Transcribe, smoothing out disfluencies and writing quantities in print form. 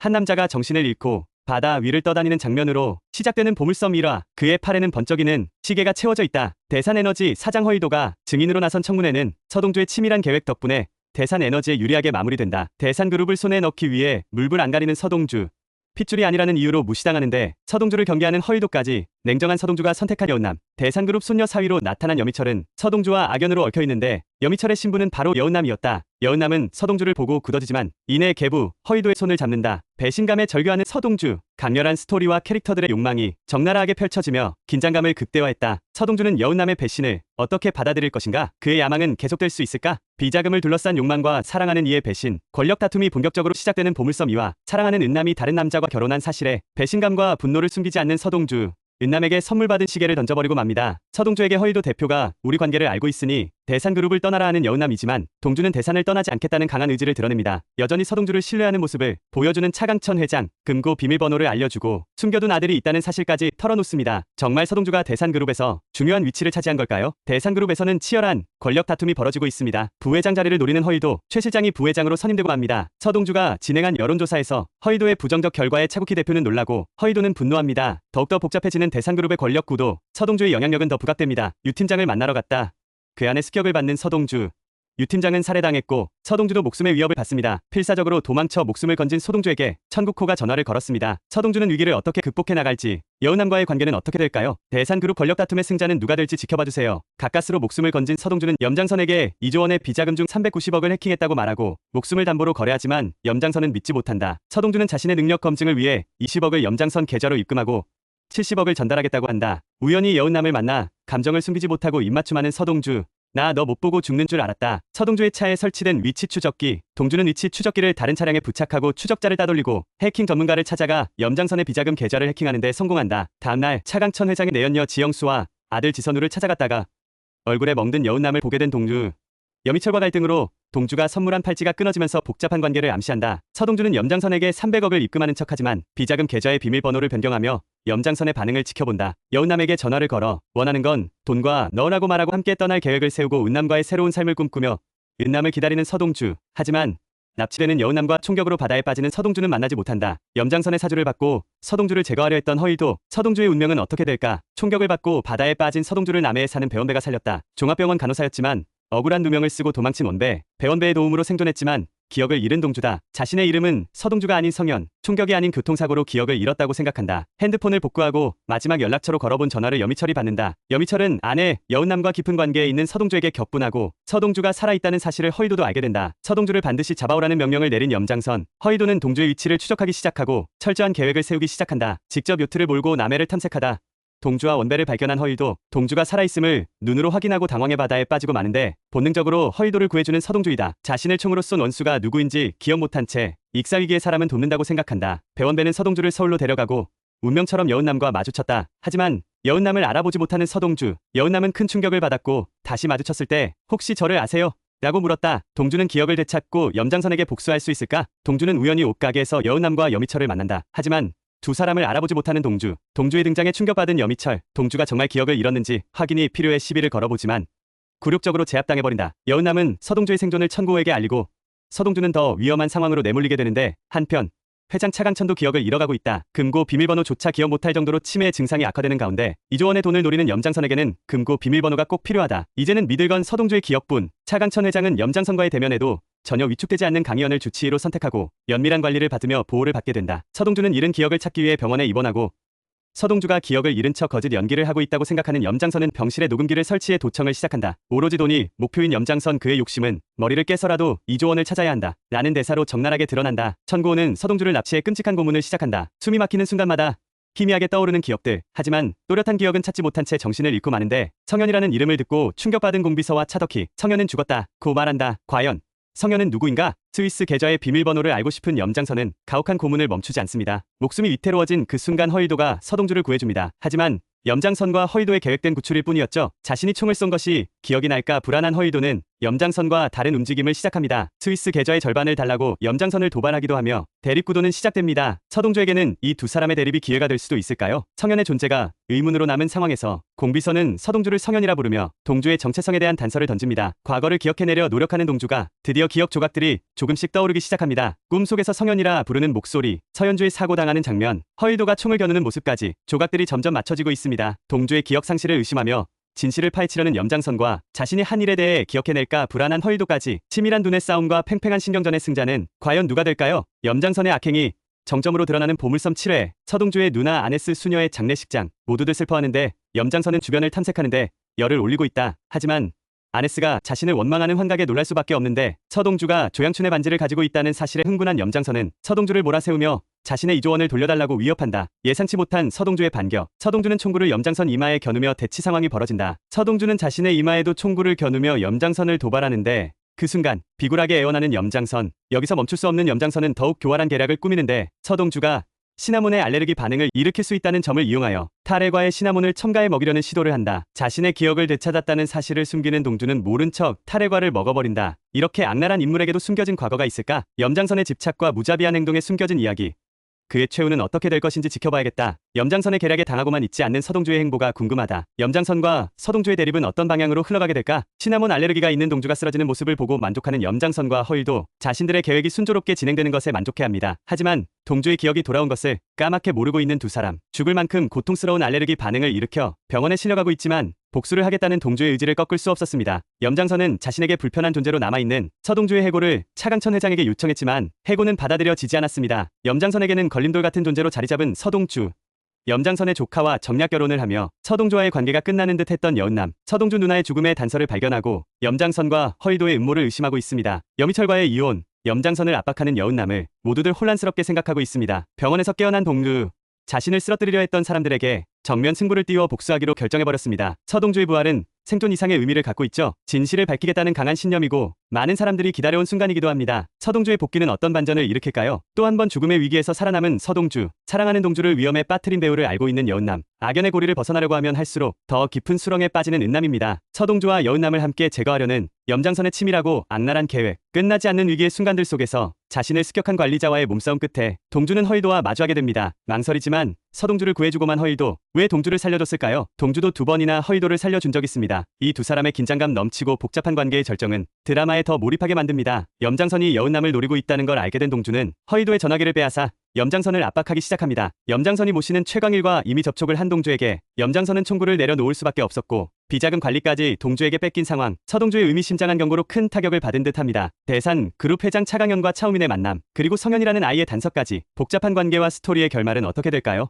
한 남자가 정신을 잃고 바다 위를 떠다니는 장면으로 시작되는 보물섬 1화. 그의 팔에는 번쩍이는 시계가 채워져 있다. 대산에너지 사장 허이도가 증인으로 나선 청문회는 서동주의 치밀한 계획 덕분에 대산에너지에 유리하게 마무리된다. 대산그룹을 손에 넣기 위해 물불 안 가리는 서동주. 핏줄이 아니라는 이유로 무시당하는데 서동주를 경계하는 허이도까지 냉정한 서동주가 선택한 여운남. 대산그룹 손녀 사위로 나타난 여미철은 서동주와 악연으로 얽혀있는데 여미철의 신부는 바로 여운남이었다. 여운남은 서동주를 보고 굳어지지만 이내 계부 허이도의 손을 잡는다. 배신감에 절규하는 서동주. 강렬한 스토리와 캐릭터들의 욕망이 적나라하게 펼쳐지며 긴장감을 극대화했다. 서동주는 여운남의 배신을 어떻게 받아들일 것인가? 그의 야망은 계속될 수 있을까? 비자금을 둘러싼 욕망과 사랑하는 이의 배신, 권력 다툼이 본격적으로 시작되는 보물섬 2화. 사랑하는 은남이 다른 남자와 결혼한 사실에 배신감과 분노를 숨기지 않는 서동주. 은남에게 선물 받은 시계를 던져버리고 맙니다. 서동주에게 허이도 대표가 우리 관계를 알고 있으니 대산그룹을 떠나라 하는 여운남이지만 동주는 대산을 떠나지 않겠다는 강한 의지를 드러냅니다. 여전히 서동주를 신뢰하는 모습을 보여주는 차강천 회장. 금고 비밀번호를 알려주고 숨겨둔 아들이 있다는 사실까지 털어놓습니다. 정말 서동주가 대산그룹에서 중요한 위치를 차지한 걸까요? 대산그룹에서는 치열한 권력 다툼이 벌어지고 있습니다. 부회장 자리를 노리는 허이도, 최 실장이 부회장으로 선임되고 맙니다. 서동주가 진행한 여론조사에서 허이도의 부정적 결과에 차국희 대표는 놀라고 허이도는 분노합니다. 더욱더 복잡해지는 대산그룹의 권력 구도, 서동주의 영향력은 더 부각됩니다. 유 팀장을 만나러 갔다. 그 안에 습격을 받는 서동주. 유 팀장은 살해당했고 서동주도 목숨의 위협을 받습니다. 필사적으로 도망쳐 목숨을 건진 서동주에게 천국호가 전화를 걸었습니다. 서동주는 위기를 어떻게 극복해 나갈지, 여운남과의 관계는 어떻게 될까요? 대산그룹 권력 다툼의 승자는 누가 될지 지켜봐주세요. 가까스로 목숨을 건진 서동주는 염장선에게 2조 원의 비자금 중 390억을 해킹했다고 말하고 목숨을 담보로 거래하지만 염장선은 믿지 못한다. 서동주는 자신의 능력 검증을 위해 20억을 염장선 계좌로 입금하고 70억을 전달하겠다고 한다. 우연히 여운남을 만나 감정을 숨기지 못하고 입맞춤하는 서동주. 나 너 못 보고 죽는 줄 알았다. 서동주의 차에 설치된 위치 추적기. 동주는 위치 추적기를 다른 차량에 부착하고 추적자를 따돌리고 해킹 전문가를 찾아가 염장선의 비자금 계좌를 해킹하는 데 성공한다. 다음날 차강천 회장의 내연녀 지영수와 아들 지선우를 찾아갔다가 얼굴에 멍든 여운남을 보게 된 동주. 여미철과 갈등으로 동주가 선물한 팔찌가 끊어지면서 복잡한 관계를 암시한다. 서동주는 염장선에게 300억을 입금하는 척하지만 비자금 계좌의 비밀번호를 변경하며 염장선의 반응을 지켜본다. 여운남에게 전화를 걸어 원하는 건 돈과 너라고 말하고 함께 떠날 계획을 세우고 은남과의 새로운 삶을 꿈꾸며 은남을 기다리는 서동주. 하지만 납치되는 여운남과 총격으로 바다에 빠지는 서동주는 만나지 못한다. 염장선의 사주를 받고 서동주를 제거하려 했던 허이도. 서동주의 운명은 어떻게 될까? 총격을 받고 바다에 빠진 서동주를 남해에 사는 배원배가 살렸다. 종합병원 간호사였지만 억울한 누명을 쓰고 도망친 원배. 배원배의 도움으로 생존했지만 기억을 잃은 동주다. 자신의 이름은 서동주가 아닌 성현. 총격이 아닌 교통사고로 기억을 잃었다고 생각한다. 핸드폰을 복구하고 마지막 연락처로 걸어본 전화를 여미철이 받는다. 여미철은 아내 여운남과 깊은 관계에 있는 서동주에게 격분하고 서동주가 살아있다는 사실을 허이도도 알게 된다. 서동주를 반드시 잡아오라는 명령을 내린 염장선. 허이도는 동주의 위치를 추적하기 시작하고 철저한 계획을 세우기 시작한다. 직접 요트를 몰고 남해를 탐색하다 동주와 원배를 발견한 허이도. 동주가 살아있음을 눈으로 확인하고 당황해 바다에 빠지고 마는데 본능적으로 허이도를 구해주는 서동주이다. 자신을 총으로 쏜 원수가 누구인지 기억 못한 채 익사위기의 사람은 돕는다고 생각한다. 배원배는 서동주를 서울로 데려가고 운명처럼 여운남과 마주쳤다. 하지만 여운남을 알아보지 못하는 서동주. 여운남은 큰 충격을 받았고 다시 마주쳤을 때 혹시 저를 아세요? 라고 물었다. 동주는 기억을 되찾고 염장선에게 복수할 수 있을까? 동주는 우연히 옷가게에서 여운남과 여미철을 만난다. 하지만 두 사람을 알아보지 못하는 동주. 동주의 등장에 충격받은 여미철. 동주가 정말 기억을 잃었는지 확인이 필요해 시비를 걸어보지만 굴욕적으로 제압당해버린다. 여운남은 서동주의 생존을 천고에게 알리고 서동주는 더 위험한 상황으로 내몰리게 되는데 한편 회장 차강천도 기억을 잃어가고 있다. 금고 비밀번호조차 기억 못할 정도로 치매의 증상이 악화되는 가운데 2조 원의 돈을 노리는 염장선에게는 금고 비밀번호가 꼭 필요하다. 이제는 믿을 건 서동주의 기억뿐. 차강천 회장은 염장선과의 대면에도 전혀 위축되지 않는 강의원을 주치의로 선택하고 연밀한 관리를 받으며 보호를 받게 된다. 서동주는 잃은 기억을 찾기 위해 병원에 입원하고 서동주가 기억을 잃은 척 거짓 연기를 하고 있다고 생각하는 염장선은 병실에 녹음기를 설치해 도청을 시작한다. 오로지 돈이 목표인 염장선. 그의 욕심은 머리를 깨서라도 2조 원을 찾아야 한다 라는 대사로 적나라하게 드러난다. 천고는 서동주를 납치해 끔찍한 고문을 시작한다. 숨이 막히는 순간마다 희미하게 떠오르는 기억들. 하지만 또렷한 기억은 찾지 못한 채 정신을 잃고 마는데 성현이라는 이름을 듣고 충격받은 공비서와 차덕희. 성현은 죽었다 고 말한다. 과연 성현은 누구인가? 스위스 계좌의 비밀번호를 알고 싶은 염장선은 가혹한 고문을 멈추지 않습니다. 목숨이 위태로워진 그 순간 허이도가 서동주를 구해줍니다. 하지만 염장선과 허이도의 계획된 구출일 뿐이었죠. 자신이 총을 쏜 것이 기억이 날까 불안한 허이도는 염장선과 다른 움직임을 시작합니다. 스위스 계좌의 절반을 달라고 염장선을 도발하기도 하며 대립구도는 시작됩니다. 서동주에게는 이 두 사람의 대립이 기회가 될 수도 있을까요? 성현의 존재가 의문으로 남은 상황에서 공비서는 서동주를 성현이라 부르며 동주의 정체성에 대한 단서를 던집니다. 과거를 기억해내려 노력하는 동주가 드디어 기억 조각들이 조금씩 떠오르기 시작합니다. 꿈속에서 성현이라 부르는 목소리, 서현주의 사고당하는 장면, 허일도가 총을 겨누는 모습까지 조각들이 점점 맞춰지고 있습니다. 동주의 기억 상실을 의심하며 진실을 파헤치려는 염장선과 자신이 한 일에 대해 기억해낼까 불안한 허일도까지 치밀한 두뇌 싸움과 팽팽한 신경전의 승자는 과연 누가 될까요? 염장선의 악행이 정점으로 드러나는 보물섬 7회, 서동주의 누나 아네스 수녀의 장례식장, 모두들 슬퍼하는데 염장선은 주변을 탐색하는데 열을 올리고 있다. 하지만 아네스가 자신을 원망하는 환각에 놀랄 수밖에 없는데 서동주가 조양춘의 반지를 가지고 있다는 사실에 흥분한 염장선은 서동주를 몰아세우며 자신의 2조 원을 돌려달라고 위협한다. 예상치 못한 서동주의 반격. 서동주는 총구를 염장선 이마에 겨누며 대치 상황이 벌어진다. 서동주는 자신의 이마에도 총구를 겨누며 염장선을 도발하는데 그 순간 비굴하게 애원하는 염장선. 여기서 멈출 수 없는 염장선은 더욱 교활한 계략을 꾸미는데 서동주가 시나몬의 알레르기 반응을 일으킬 수 있다는 점을 이용하여 탈핵과의 시나몬을 첨가해 먹이려는 시도를 한다. 자신의 기억을 되찾았다는 사실을 숨기는 동주는 모른 척 탈핵과를 먹어버린다. 이렇게 악랄한 인물에게도 숨겨진 과거가 있을까? 염장선의 집착과 무자비한 행동에 숨겨진 이야기. 그의 최후는 어떻게 될 것인지 지켜봐야겠다. 염장선의 계략에 당하고만 있지 않는 서동주의 행보가 궁금하다. 염장선과 서동주의 대립은 어떤 방향으로 흘러가게 될까? 시나몬 알레르기가 있는 동주가 쓰러지는 모습을 보고 만족하는 염장선과 허일도 자신들의 계획이 순조롭게 진행되는 것에 만족해합니다. 하지만 동주의 기억이 돌아온 것을 까맣게 모르고 있는 두 사람. 죽을 만큼 고통스러운 알레르기 반응을 일으켜 병원에 실려가고 있지만 복수를 하겠다는 동주의 의지를 꺾을 수 없었습니다. 염장선은 자신에게 불편한 존재로 남아있는 서동주의 해고를 차강천 회장에게 요청했지만 해고는 받아들여지지 않았습니다. 염장선에게는 걸림돌 같은 존재로 자리잡은 서동주. 염장선의 조카와 정략 결혼을 하며 서동주와의 관계가 끝나는 듯 했던 여은남. 서동주 누나의 죽음의 단서를 발견하고 염장선과 허일도의 음모를 의심하고 있습니다. 여미철과의 이혼, 염장선을 압박하는 여은남을 모두들 혼란스럽게 생각하고 있습니다. 병원에서 깨어난 동주. 자신을 쓰러뜨리려 했던 사람들에게 정면 승부를 띄워 복수하기로 결정해버렸습니다. 서동주의 부활은 생존 이상의 의미를 갖고 있죠. 진실을 밝히겠다는 강한 신념이고 많은 사람들이 기다려온 순간이기도 합니다. 서동주의 복귀는 어떤 반전을 일으킬까요? 또 한 번 죽음의 위기에서 살아남은 서동주. 사랑하는 동주를 위험에 빠뜨린 배우를 알고 있는 여은남. 악연의 고리를 벗어나려고 하면 할수록 더 깊은 수렁에 빠지는 은남입니다. 서동주와 여은남을 함께 제거하려는 염장선의 치밀하고 악랄한 계획. 끝나지 않는 위기의 순간들 속에서 자신을 습격한 관리자와의 몸싸움 끝에 동주는 허일도와 마주하게 됩니다. 망설이지만 서동주를 구해주고만 허일도 왜 동주를 살려줬을까요? 동주도 2번이나 허일도를 살려준 적 있습니다. 이 두 사람의 긴장감 넘치고 복잡한 관계의 절정은 드라마에 더 몰입하게 만듭니다. 염장선이 여은남을 노리고 있다는 걸 알게 된 동주는 허일도의 전화기를 빼앗아 염장선을 압박하기 시작합니다. 염장선이 모시는 최광일과 이미 접촉을 한 동주에게 염장선은 총구를 내려놓을 수밖에 없었고 비자금 관리까지 동주에게 뺏긴 상황. 서동주의 의미심장한 경고로 큰 타격을 받은 듯합니다. 대산, 그룹 회장 차강현과 차우민의 만남, 그리고 성현이라는 아이의 단서까지 복잡한 관계와 스토리의 결말은 어떻게 될까요?